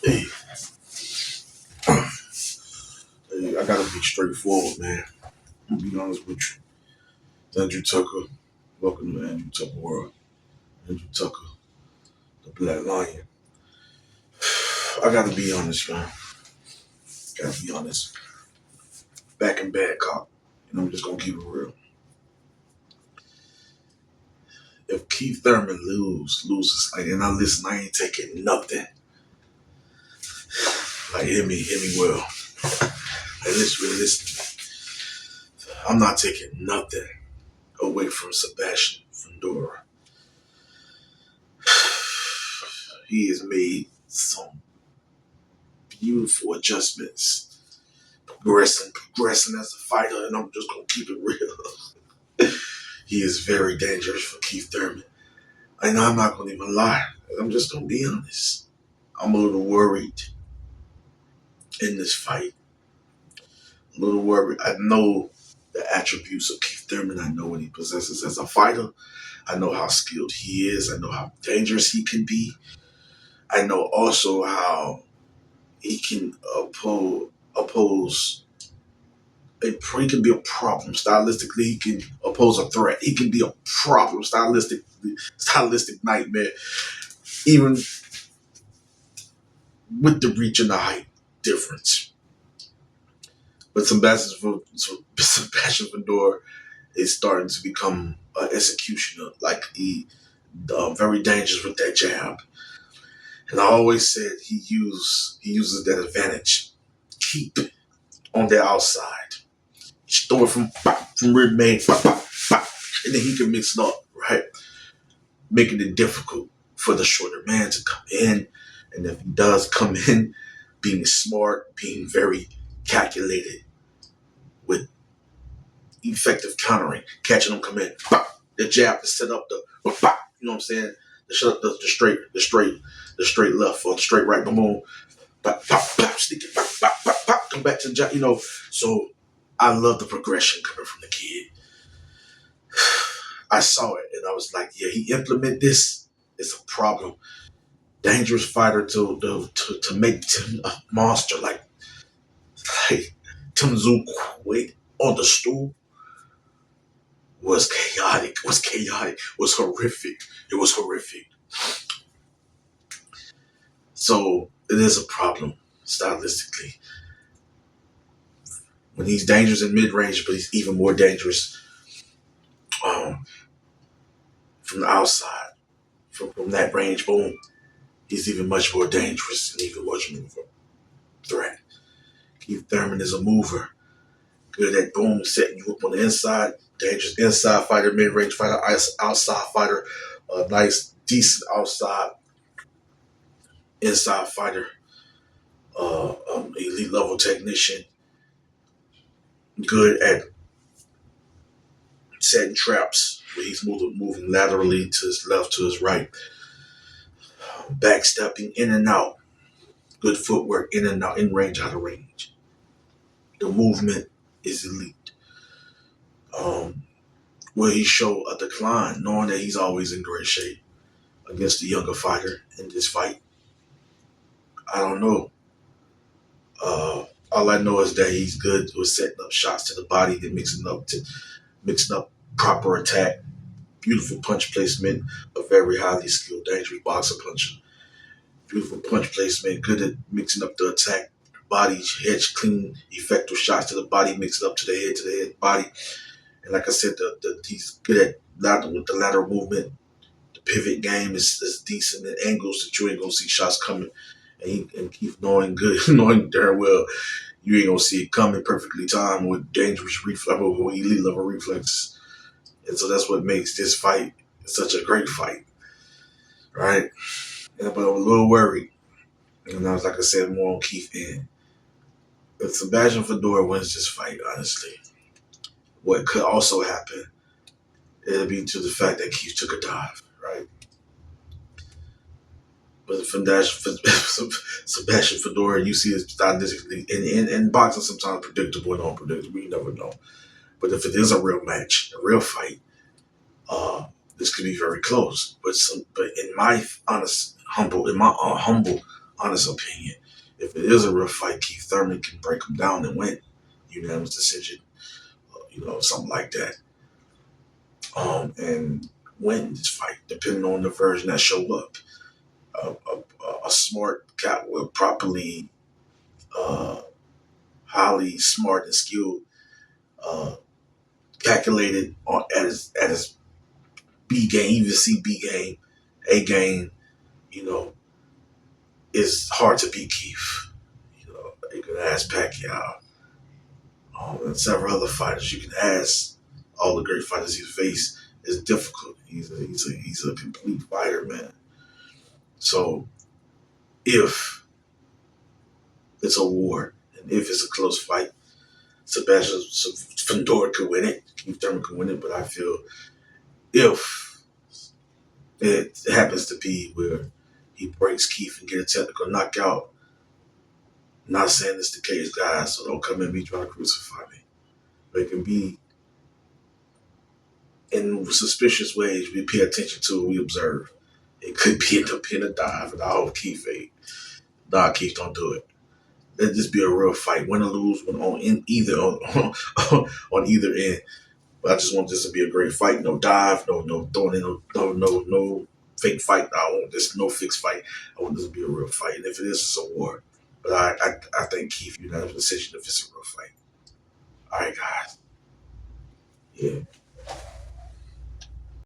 Hey, hey, I gotta be straightforward, man. I'm gonna be honest with you. Andrew Tucker, welcome to Andrew Tucker World. Andrew Tucker, the Black Lion. I gotta be honest, man. Gotta be honest. Back in bad cop. I'm just gonna keep it real. If Keith Thurman loses, like, and I ain't taking nothing. Like, hear me well. Like, listen. I'm not taking nothing away from Sebastian Fundora. He has made some beautiful adjustments, progressing as a fighter, and I'm just gonna keep it real. He is very dangerous for Keith Thurman. And I'm not gonna even lie. I'm just gonna be honest. I'm a little worried in this fight. A little worried. I know the attributes of Keith Thurman. I know what he possesses as a fighter. I know how skilled he is. I know how dangerous he can be. I know also how he can oppose he can be a problem stylistically. He can oppose a threat. He can be a problem stylistic nightmare, even with the reach and the height difference. But Sebastian Fundora is starting to become an executioner. Like, he very dangerous with that jab. And I always said he uses that advantage. Keep on the outside. Just throw it from rib main, and then he can mix it up, right? Making it difficult for the shorter man to come in. And if he does come in, being smart, being very calculated with effective countering, catching him come in, the jab to set up the, you know what I'm saying? To shut up the straight left or the straight right, come on, sneak it, come back to the jab, So I love the progression coming from the kid. I saw it and I was like, yeah, he implement this. It's a problem. Dangerous fighter to make Tim a monster like Tim Zook wait on the stool was chaotic. Was horrific. It was horrific. So it is a problem stylistically. When he's dangerous in mid range, but he's even more dangerous from the outside. From that range, boom, he's even much more dangerous and even much more of a threat. Keith Thurman is a mover. Good at boom, setting you up on the inside. Dangerous inside fighter, mid range fighter, outside fighter. Nice, decent outside, inside fighter. Elite level technician. Good at setting traps where he's moving laterally to his left, to his right. Backstepping in and out. Good footwork in and out, in range, out of range. The movement is elite. Will he show a decline, knowing that he's always in great shape against the younger fighter in this fight? I don't know. All I know is that he's good with setting up shots to the body, then mixing up proper attack, beautiful punch placement, a very highly skilled, dangerous boxer puncher. Beautiful punch placement, good at mixing up the attack, body, hedge, clean, effective shots to the body, mix it up to the head, body. And like I said, he's good at with the lateral movement. The pivot game is decent at angles that you ain't gonna see shots coming. And keep knowing darn well you ain't gonna see it coming perfectly timed with dangerous reflex or elite level reflexes. And so that's what makes this fight such a great fight, right? Yeah, but I'm a little worried. And I was, like I said, more on Keith end. If Sebastian Fundora wins this fight, honestly, what could also happen, it'll be to the fact that Keith took a dive, right? But Sebastian Fundora, you see it stylistically, and boxing sometimes predictable and unpredictable. You never know. But if it is a real match, a real fight, this could be very close. But in my humble honest opinion. If it is a real fight, Keith Thurman can break him down and win. Unanimous decision, something like that. And win this fight, depending on the version that show up. A smart cat will properly, uh, highly smart and skilled, uh, calculated at his B game, even C B game, A game, you know, it's hard to beat Keith. You can ask Pacquiao, and several other fighters. You can ask all the great fighters he's faced. It's difficult. He's a complete fighter, man. So if it's a war and if it's a close fight, Sebastian Fundora could win it. Keith Thurman could win it, but I feel if it happens to be where he breaks Keith and get a technical knockout, not saying it's the case, guys, so don't come at me trying to crucify me. But it can be in suspicious ways we pay attention to and we observe. It could be end up in a dive, and I hope Keith ain't. Nah, Keith, don't do it. Let this be a real fight, win or lose, on either end. But I just want this to be a great fight. No dive, no throwing in, no fake fight. I want this no fixed fight. I want this to be a real fight. And if it is, it's a war. But I think Keith, you know, the decision if it's a real fight. All right, guys. Yeah.